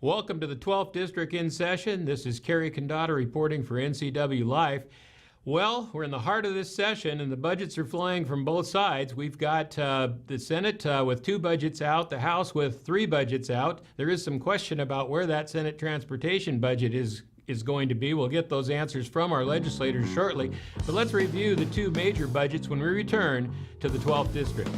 Welcome to the 12th District in session. This is Kerry Condata reporting for NCW Life. Well, we're in the heart of this session and the budgets are flying from both sides. We've got the Senate with 2 budgets out, the House with 3 budgets out. There is some question about where that Senate transportation budget is going to be. We'll get those answers from our legislators shortly. But let's review the 2 major budgets when we return to the 12th District.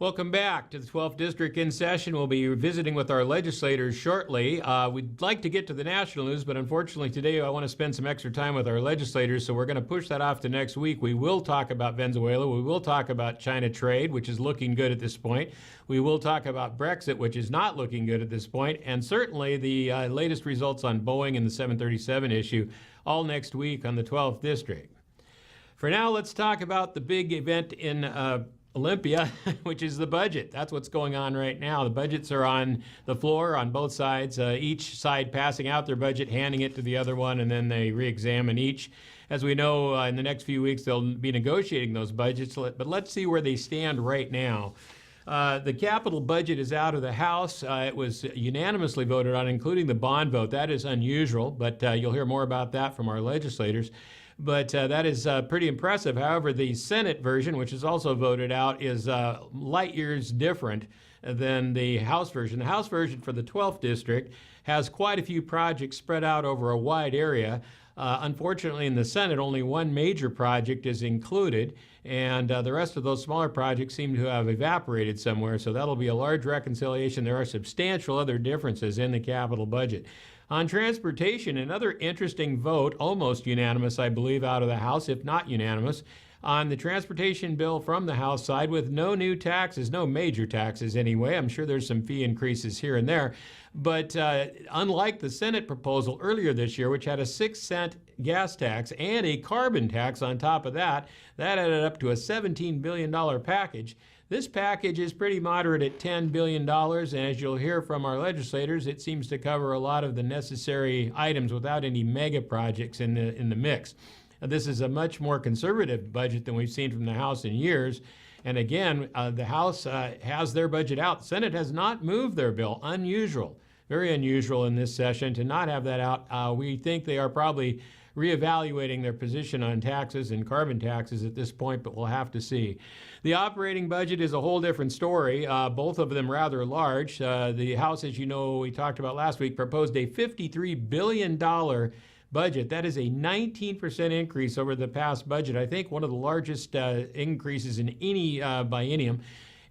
Welcome back to the 12th District in session. We'll be visiting with our legislators shortly. We'd like to get to the national news, but unfortunately today I want to spend some extra time with our legislators, so we're going to push that off to next week. We will talk about Venezuela. We will talk about China trade, which is looking good at this point. We will talk about Brexit, which is not looking good at this point, and certainly the latest results on Boeing and the 737 issue, all next week on the 12th District. For now, let's talk about the big event in Olympia, which is the budget. That's what's going on right now. The budgets are on the floor on both sides, each side passing out their budget, handing it to the other one, and then they re-examine each. As we know, in the next few weeks, they'll be negotiating those budgets, but let's see where they stand right now. The capital budget is out of the House. It was unanimously voted on, including the bond vote. That is unusual, but you'll hear more about that from our legislators. But that is pretty impressive. However, the Senate version, which is also voted out, is light years different than the House version. The House version for the 12th District has quite a few projects spread out over a wide area. Unfortunately, in the Senate, only one major project is included, and the rest of those smaller projects seem to have evaporated somewhere, so that'll be a large reconciliation. There are substantial other differences in the capital budget. On transportation, another interesting vote, almost unanimous, I believe, out of the House, if not unanimous, on the transportation bill from the House side with no new taxes, no major taxes anyway. I'm sure there's some fee increases here and there. But unlike the Senate proposal earlier this year, which had a 6-cent gas tax and a carbon tax on top of that, that added up to a $17 billion package. This package is pretty moderate at $10 billion, and as you'll hear from our legislators, it seems to cover a lot of the necessary items without any mega projects in the mix. This is a much more conservative budget than we've seen from the House in years. And again, the House has their budget out. The Senate has not moved their bill. Unusual, very unusual in this session to not have that out. We think they are probably reevaluating their position on taxes and carbon taxes at this point, but we'll have to see. The operating budget is a whole different story, both of them rather large. The House, as you know, we talked about last week, proposed a $53 billion budget. That is a 19% increase over the past budget. I think one of the largest increases in any biennium.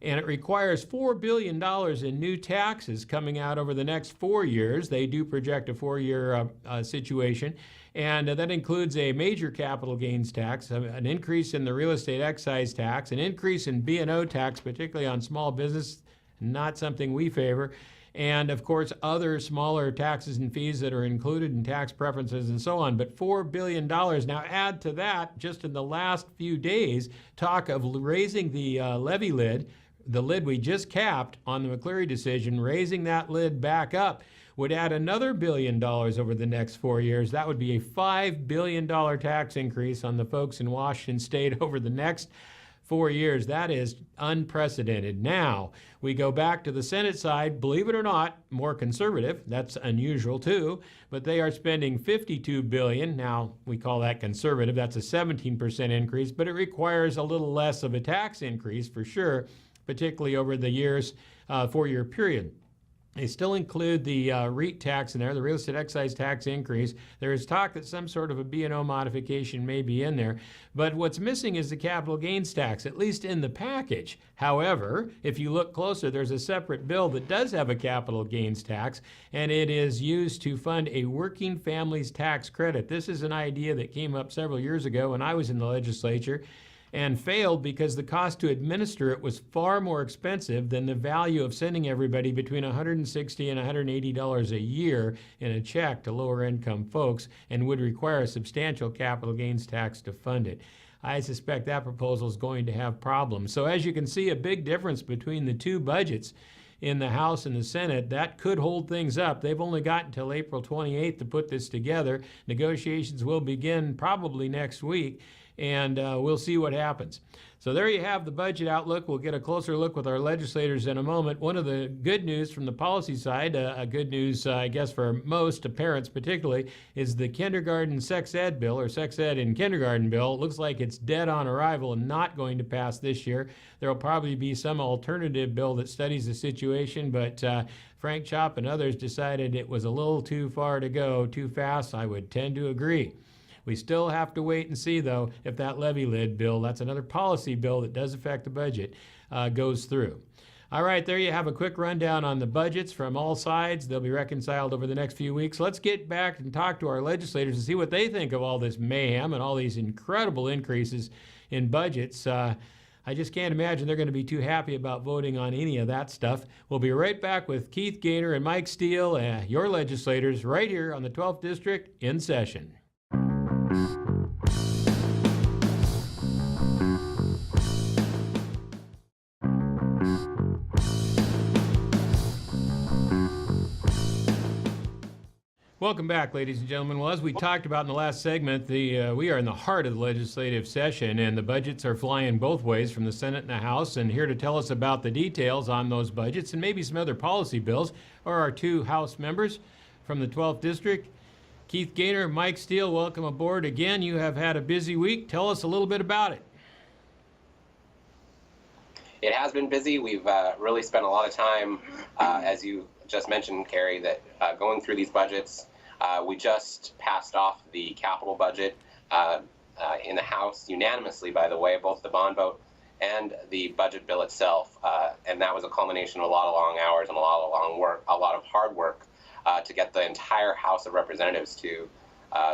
And it requires $4 billion in new taxes coming out over the next 4 years. They do project a 4-year situation. And that includes a major capital gains tax, an increase in the real estate excise tax, an increase in B&O tax, particularly on small business, not something we favor, and of course other smaller taxes and fees that are included in tax preferences and so on. But $4 billion. Now add to that, just in the last few days, talk of raising the levy lid, the lid we just capped on the McCleary decision, raising that lid back up would add another $1 billion over the next 4 years. That would be a $5 billion tax increase on the folks in Washington State over the next 4 years. That is unprecedented. Now, we go back to the Senate side, believe it or not, more conservative. That's unusual too, but they are spending $52 billion. Now, we call that conservative. That's a 17% increase, but it requires a little less of a tax increase for sure, particularly over the year's 4-year period. They still include the REIT tax in there, the real estate excise tax increase. There is talk that some sort of a B&O modification may be in there. But what's missing is the capital gains tax, at least in the package. However, if you look closer, there's a separate bill that does have a capital gains tax, and it is used to fund a working families tax credit. This is an idea that came up several years ago when I was in the legislature, and failed because the cost to administer it was far more expensive than the value of sending everybody between $160 and $180 a year in a check to lower income folks, and would require a substantial capital gains tax to fund it. I suspect that proposal is going to have problems. So as you can see, a big difference between the two budgets in the House and the Senate. That could hold things up. They've only got until April 28th to put this together. Negotiations will begin probably next week, and we'll see what happens. So there you have the budget outlook. We'll get a closer look with our legislators in a moment. One of the good news from the policy side, good news, I guess, for most parents particularly, is the kindergarten sex ed bill, or sex ed in kindergarten bill. It looks like it's dead on arrival and not going to pass this year. There will probably be some alternative bill that studies the situation, but Frank Chopp and others decided it was a little too far to go, too fast. I would tend to agree. We still have to wait and see, though, if that levy lid bill, that's another policy bill that does affect the budget, goes through. All right, there you have a quick rundown on the budgets from all sides. They'll be reconciled over the next few weeks. Let's get back and talk to our legislators and see what they think of all this mayhem and all these incredible increases in budgets. I just can't imagine they're going to be too happy about voting on any of that stuff. We'll be right back with Keith Gaynor and Mike Steele, your legislators, right here on the 12th District in session. Welcome back, ladies and gentlemen. Well, as we talked about in the last segment, we are in the heart of the legislative session, and the budgets are flying both ways from the Senate and the House. And here to tell us about the details on those budgets and maybe some other policy bills are our two House members from the 12th District, Keith Gaynor, Mike Steele. Welcome aboard again. You have had a busy week. Tell us a little bit about it. It has been busy. We've really spent a lot of time, as you just mentioned, Carrie, that going through these budgets. We just passed off the capital budget in the House unanimously, by the way, both the bond vote and the budget bill itself. And that was a culmination of a lot of long hours and a lot of hard work to get the entire House of Representatives to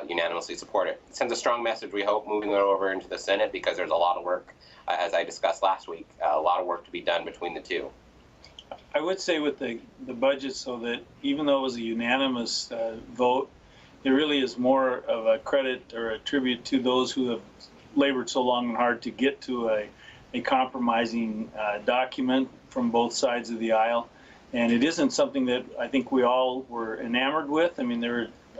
unanimously support it. It sends a strong message, we hope, moving it over into the Senate, because there's a lot of work, as I discussed last week, a lot of work to be done between the two. I would say with the budget, so that even though it was a unanimous vote, it really is more of a credit or a tribute to those who have labored so long and hard to get to a compromising document from both sides of the aisle. And it isn't something that I think we all were enamored with. I mean,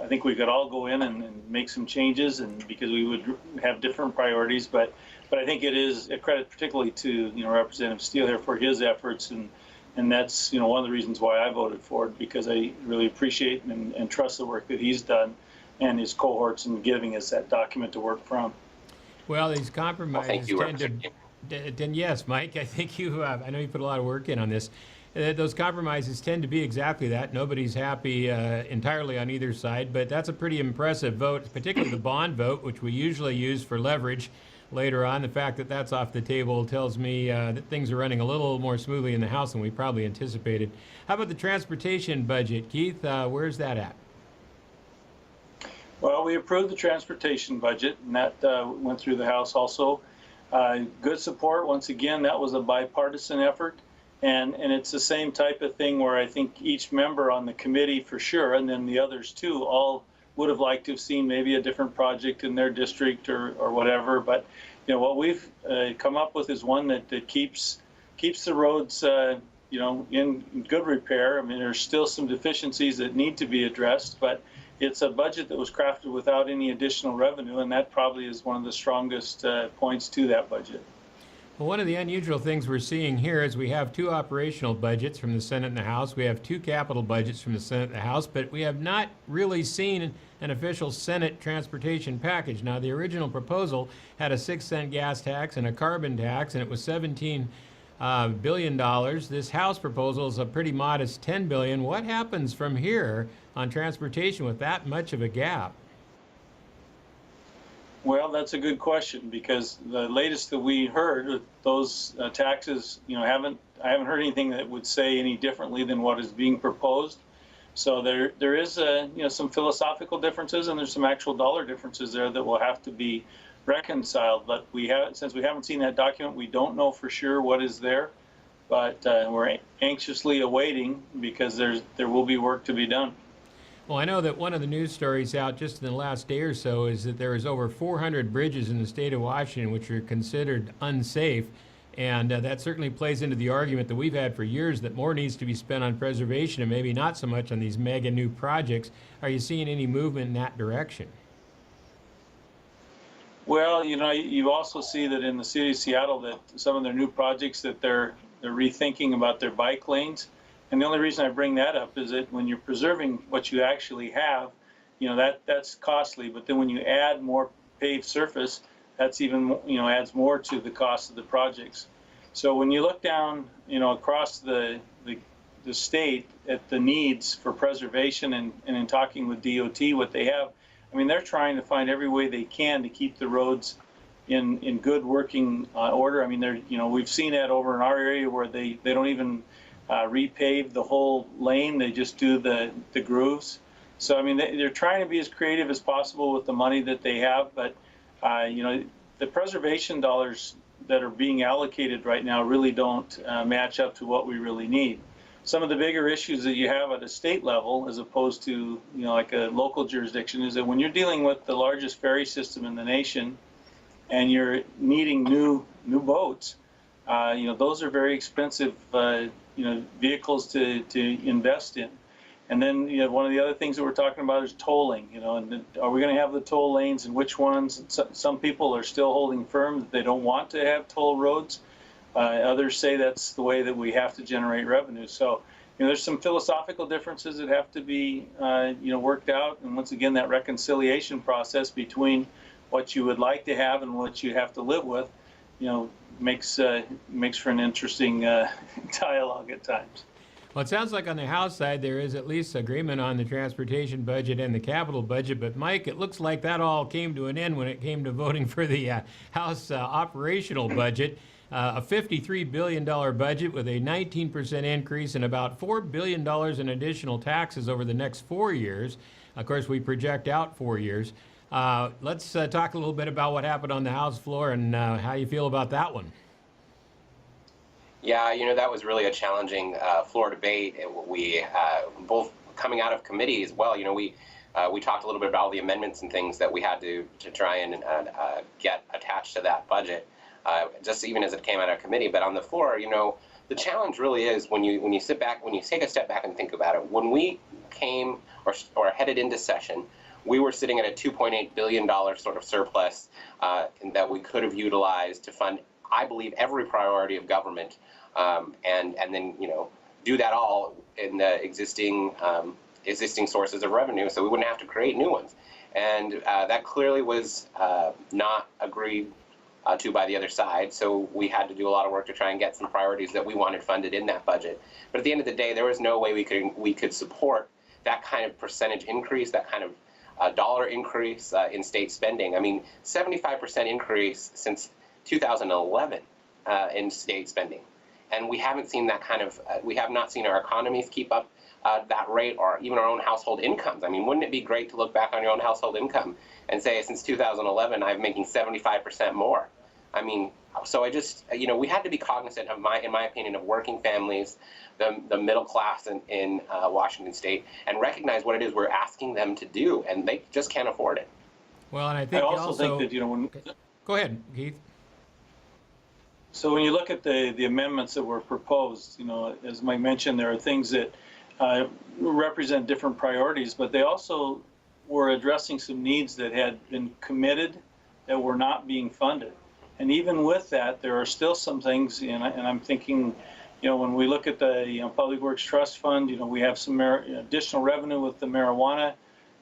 I think we could all go in and make some changes, and because we would have different priorities. But I think it is a credit, particularly to Representative Steele here for his efforts, and that's one of the reasons why I voted for it, because I really appreciate and trust the work that he's done and his cohorts in giving us that document to work from. Well, these compromises yes, Mike, I think I know you put a lot of work in on this. Those compromises tend to be exactly that. Nobody's happy entirely on either side, but that's a pretty impressive vote, particularly the bond vote, which we usually use for leverage later on. The fact that that's off the table tells me that things are running a little more smoothly in the House than we probably anticipated. How about the transportation budget? Keith, where's that at? Well, we approved the transportation budget, and that went through the House also. Good support. Once again, that was a bipartisan effort. And it's the same type of thing where I think each member on the committee, for sure, and then the others too, all would have liked to have seen maybe a different project in their district or whatever. But what we've come up with is one that keeps the roads in good repair. I mean, there's still some deficiencies that need to be addressed, but it's a budget that was crafted without any additional revenue, and that probably is one of the strongest points to that budget. Well, one of the unusual things we're seeing here is we have two operational budgets from the Senate and the House. We have two capital budgets from the Senate and the House, but we have not really seen an official Senate transportation package. Now, the original proposal had a 6-cent gas tax and a carbon tax, and it was $17 billion. This House proposal is a pretty modest $10 billion. What happens from here on transportation with that much of a gap? Well, that's a good question, because the latest that we heard, those taxes, I haven't heard anything that would say any differently than what is being proposed. So there is some philosophical differences, and there's some actual dollar differences there that will have to be reconciled. But since we haven't seen that document, we don't know for sure what is there. But we're anxiously awaiting, because there will be work to be done. Well, I know that one of the news stories out just in the last day or so is that there is over 400 bridges in the state of Washington which are considered unsafe. And that certainly plays into the argument that we've had for years that more needs to be spent on preservation and maybe not so much on these mega new projects. Are you seeing any movement in that direction? Well, you also see that in the city of Seattle that some of their new projects that they're rethinking about their bike lanes. And the only reason I bring that up is that when you're preserving what you actually have, that's costly. But then when you add more paved surface, that's even adds more to the cost of the projects. So when you look down across the state at the needs for preservation and in talking with DOT what they have, I mean, they're trying to find every way they can to keep the roads in good working order. I mean, we've seen that over in our area where they don't even repave the whole lane. They just do the grooves. So I mean, they're trying to be as creative as possible with the money that they have. But the preservation dollars that are being allocated right now really don't match up to what we really need. Some of the bigger issues that you have at a state level, as opposed to like a local jurisdiction, is that when you're dealing with the largest ferry system in the nation, and you're needing new boats, those are very expensive vehicles to invest in. And then one of the other things that we're talking about is tolling. And are we going to have the toll lanes, and which ones? Some people are still holding firm that they don't want to have toll roads. Others say that's the way that we have to generate revenue. So, there's some philosophical differences that have to be, worked out. And once again, that reconciliation process between what you would like to have and what you have to live with, makes for an interesting dialogue at times. Well, it sounds like on the House side there is at least agreement on the transportation budget and the capital budget. But Mike, it looks like that all came to an end when it came to voting for the House operational budget. A $53 billion budget with a 19% increase and about $4 billion in additional taxes over the next 4 years. Of course, we project out 4 years. Let's talk a little bit about what happened on the House floor and how you feel about that one. Yeah, that was really a challenging floor debate. We both coming out of committee as well. We talked a little bit about all the amendments and things that we had to try and get attached to that budget. Just even as it came out of committee. But on the floor, the challenge really is when you sit back, when you take a step back and think about it. When we came or headed into session, we were sitting at a $2.8 billion sort of surplus that we could have utilized to fund, I believe, every priority of government, and then do that all in the existing sources of revenue, so we wouldn't have to create new ones. And that clearly was not agreed to by the other side. So we had to do a lot of work to try and get some priorities that we wanted funded in that budget. But at the end of the day, there was no way we could support that kind of percentage increase, that kind of dollar increase in state spending. I mean, 75% increase since 2011 in state spending. And we haven't seen that kind of, we have not seen our economies keep up that rate, or even our own household incomes. I mean, wouldn't it be great to look back on your own household income and say, since 2011, I'm making 75% more? I mean, so I just, we had to be cognizant of in my opinion, of working families, the middle class in Washington State, and recognize what it is we're asking them to do, and they just can't afford it. Well, and I think I also think that, when... Go ahead, Keith. So when you look at the amendments that were proposed, as Mike mentioned, there are things that represent different priorities, but they also were addressing some needs that had been committed that were not being funded. And even with that, there are still some things, and I'm thinking, when we look at the Public Works Trust Fund, we have some additional revenue with the marijuana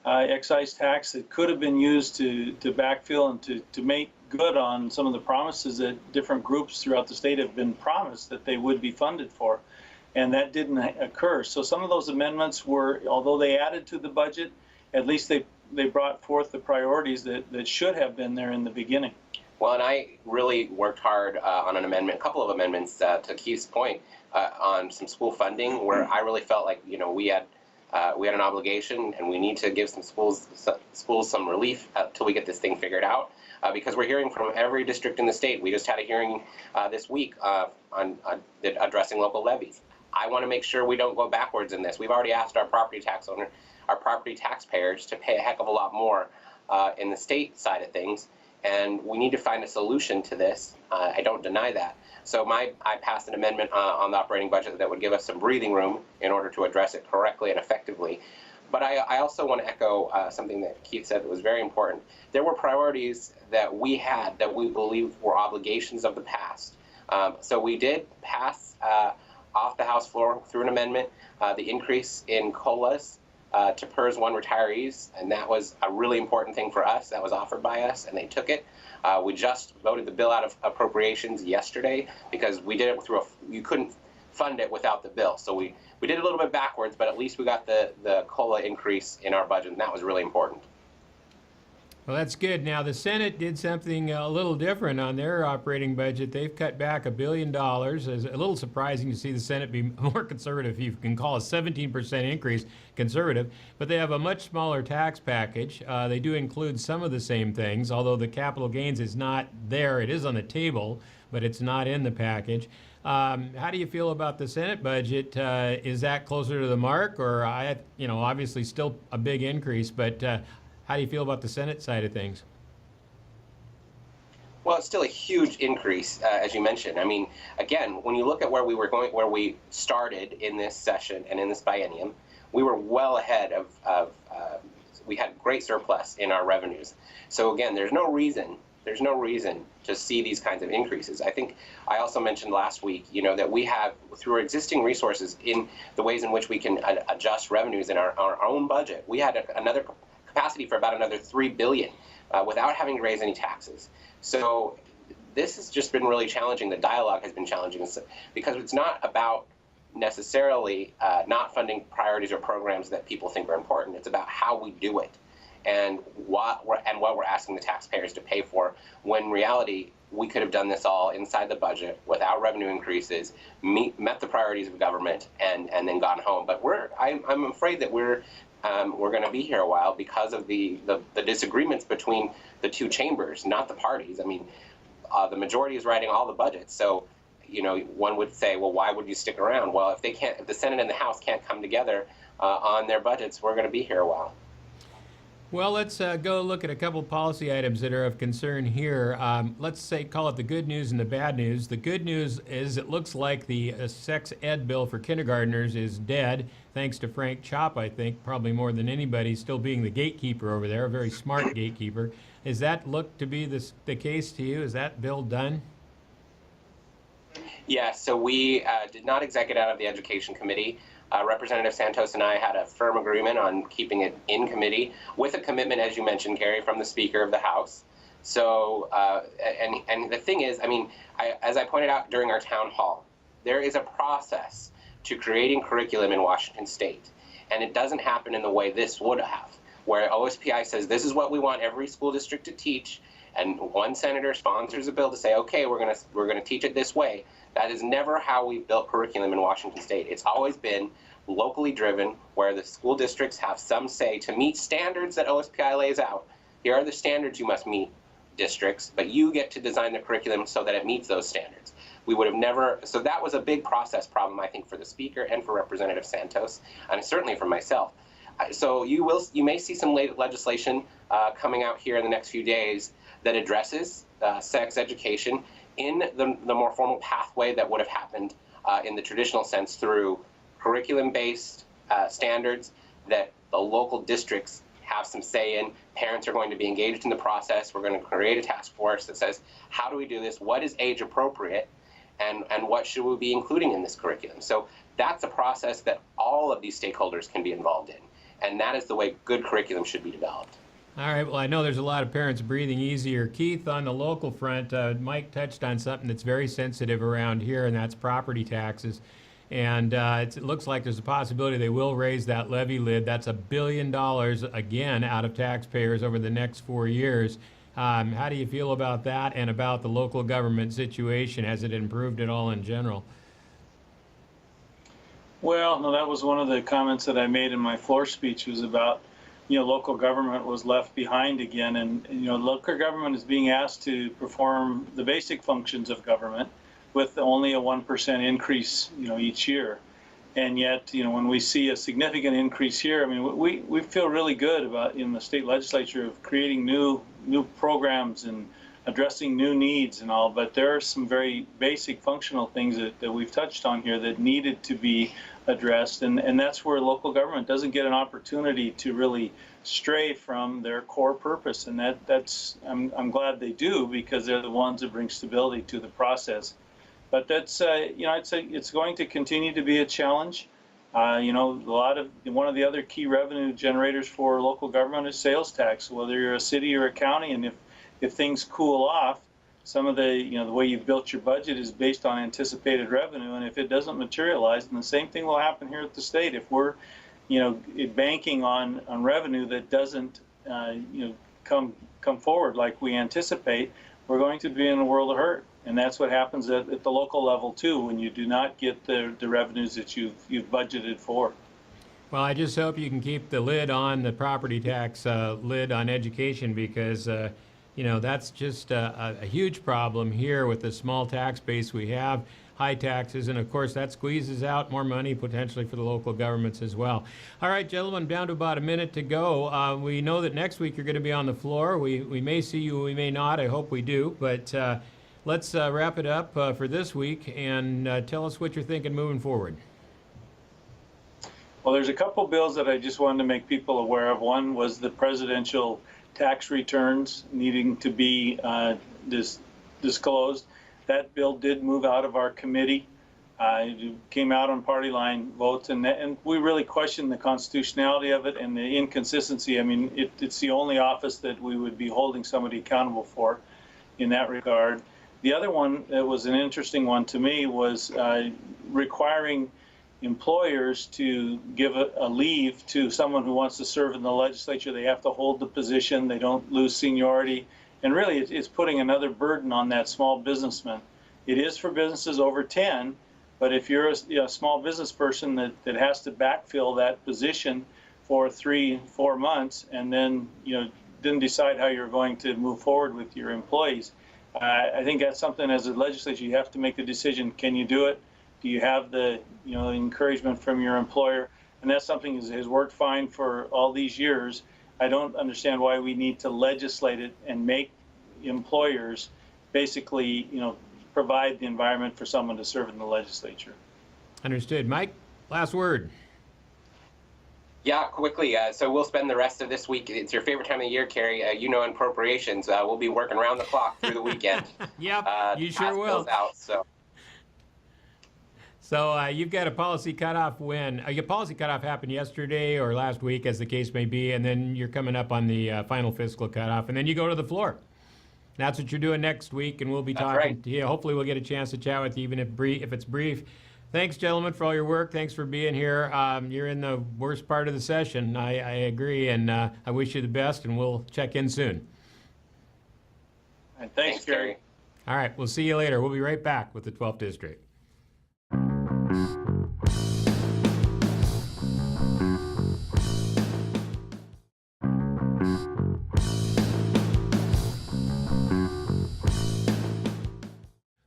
excise tax that could have been used to backfill and to make good on some of the promises that different groups throughout the state have been promised that they would be funded for. And that didn't occur. So some of those amendments were, although they added to the budget, at least they brought forth the priorities that should have been there in the beginning. Well, and I really worked hard on a couple of amendments to Keith's point on some school funding, where I really felt like we had an obligation, and we need to give some schools some relief until we get this thing figured out, because we're hearing from every district in the state. We just had a hearing this week on addressing local levies. I want to make sure we don't go backwards in this. We've already asked our property taxpayers to pay a heck of a lot more in the state side of things, and we need to find a solution to this. I don't deny that. So I passed an amendment on the operating budget that would give us some breathing room in order to address it correctly and effectively. But I also want to echo something that Keith said that was very important. There were priorities that we had that we believe were obligations of the past. So we did pass off the House floor through an amendment the increase in COLAs to PERS 1 retirees, and that was a really important thing for us. That was offered by us, and they took it. We just voted the bill out of appropriations yesterday because we did it through you couldn't fund it without the bill. So we did a little bit backwards, but at least we got the COLA increase in our budget, and that was really important. Well, that's good. Now, the Senate did something a little different on their operating budget. They've cut back $1 billion. It's a little surprising to see the Senate be more conservative. You can call a 17% increase conservative, but they have a much smaller tax package. They do include some of the same things, although the capital gains is not there. It is on the table, but it's not in the package. How do you feel about the Senate budget? Is that closer to the mark, or obviously still a big increase, but how do you feel about the Senate side of things? Well, it's still a huge increase, as you mentioned. I mean, again, when you look at where we started in this session and in this biennium, we were well ahead of we had great surplus in our revenues. So again, there's no reason to see these kinds of increases. I think I also mentioned last week, that we have, through our existing resources in the ways in which we can adjust revenues in our own budget, we had another capacity for about another $3 billion without having to raise any taxes. So this has just been really challenging. The dialogue has been challenging because it's not about necessarily not funding priorities or programs that people think are important. It's about how we do it and what we're asking the taxpayers to pay for, when in reality we could have done this all inside the budget without revenue increases, met the priorities of government, and then gone home. But I'm afraid that we're going to be here a while because of the disagreements between the two chambers, not the parties. I mean, the majority is writing all the budgets. So, one would say, well, why would you stick around? Well, if the Senate and the House can't come together on their budgets, we're going to be here a while. Well, let's go look at a couple policy items that are of concern here. Let's call it the good news and the bad news. The good news is it looks like the sex ed bill for kindergartners is dead, thanks to Frank Chop, I think, probably more than anybody, still being the gatekeeper over there, a very smart gatekeeper. Does that look to be the case to you? Is that bill done? Yeah, so we did not exec it out of the Education Committee. Representative Santos and I had a firm agreement on keeping it in committee with a commitment, as you mentioned, Carrie, from the Speaker of the House. So, and the thing is, I mean, as I pointed out during our town hall, there is a process to creating curriculum in Washington State, and it doesn't happen in the way this would have, where OSPI says this is what we want every school district to teach, and one senator sponsors a bill to say, okay, we're gonna teach it this way. That is never how we've built curriculum in Washington State. It's always been locally driven, where the school districts have some say to meet standards that OSPI lays out. Here are the standards you must meet, districts, but you get to design the curriculum so that it meets those standards. We would have never, so that was a big process problem, I think, for the Speaker and for Representative Santos, and certainly for myself. So you may see some legislation coming out here in the next few days that addresses sex education in the more formal pathway that would have happened in the traditional sense through curriculum-based standards that the local districts have some say in. Parents are going to be engaged in the process. We're going to create a task force that says, how do we do this? What is age appropriate? And what should we be including in this curriculum? So that's a process that all of these stakeholders can be involved in. And that is the way good curriculum should be developed. All right, well, I know there's a lot of parents breathing easier. Keith, on the local front, Mike touched on something that's very sensitive around here, and that's property taxes. And it looks like there's a possibility they will raise that levy lid. That's $1 billion, again, out of taxpayers over the next 4 years. How do you feel about that and about the local government situation? Has it improved at all in general? Well, no, that was one of the comments that I made in my floor speech, was about, local government was left behind again. And, local government is being asked to perform the basic functions of government with only a 1% increase, each year. And yet, when we see a significant increase here, I mean, we feel really good about in the state legislature of creating new programs and addressing new needs and all. But there are some very basic functional things that we've touched on here that needed to be addressed, and that's where local government doesn't get an opportunity to really stray from their core purpose. And that's I'm glad they do, because they're the ones that bring stability to the process. But that's, I'd say it's going to continue to be a challenge. One of the other key revenue generators for local government is sales tax, whether you're a city or a county. And if things cool off, some of the way you've built your budget is based on anticipated revenue. And if it doesn't materialize, then the same thing will happen here at the state. If we're, banking on revenue that doesn't, come forward like we anticipate, we're going to be in a world of hurt. And that's what happens at the local level too, when you do not get the revenues that you've budgeted for. Well, I just hope you can keep the lid on the property tax lid on education, because that's just a huge problem here with the small tax base we have, high taxes, and of course that squeezes out more money potentially for the local governments as well. All right, gentlemen, down to about a minute to go. We know that next week you're going to be on the floor. We may see you, we may not. I hope we do, but let's wrap it up for this week and tell us what you're thinking moving forward. Well, there's a couple bills that I just wanted to make people aware of. One was the presidential tax returns needing to be disclosed. That bill did move out of our committee. It came out on party line votes, and we really questioned the constitutionality of it and the inconsistency. I mean, it's the only office that we would be holding somebody accountable for in that regard. The other one that was an interesting one to me was requiring employers to give a leave to someone who wants to serve in the legislature. They have to hold the position. They don't lose seniority. And really, it's putting another burden on that small businessman. It is for businesses over 10, but if you're a small business person that has to backfill that position for 3-4 months and then didn't decide how you're going to move forward with your employees, I think that's something as a legislature you have to make the decision. Can you do it? Do you have the encouragement from your employer? And that's something that has worked fine for all these years. I don't understand why we need to legislate it and make employers basically provide the environment for someone to serve in the legislature. Understood. Mike, last word. Yeah, quickly. So we'll spend the rest of this week. It's your favorite time of year, Carrie. In appropriations. We'll be working around the clock through the weekend. Yep, you sure will. Out, So you've got a policy cutoff when? Your policy cutoff happened yesterday or last week, as the case may be, and then you're coming up on the final fiscal cutoff, and then you go to the floor. That's what you're doing next week, and we'll be talking to you. Hopefully we'll get a chance to chat with you, even if it's brief. Thanks, gentlemen, for all your work. Thanks for being here. You're in the worst part of the session. I agree, and I wish you the best, and we'll check in soon. And thanks, Gary. All right, we'll see you later. We'll be right back with the 12th District.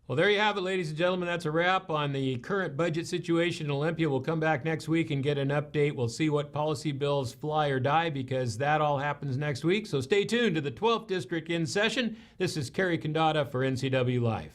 Well, there you have it, ladies and gentlemen. That's a wrap on the current budget situation in Olympia. We'll come back next week and get an update. We'll see what policy bills fly or die, because that all happens next week. So stay tuned to the 12th District in session. This is Kerry Condata for NCW Live.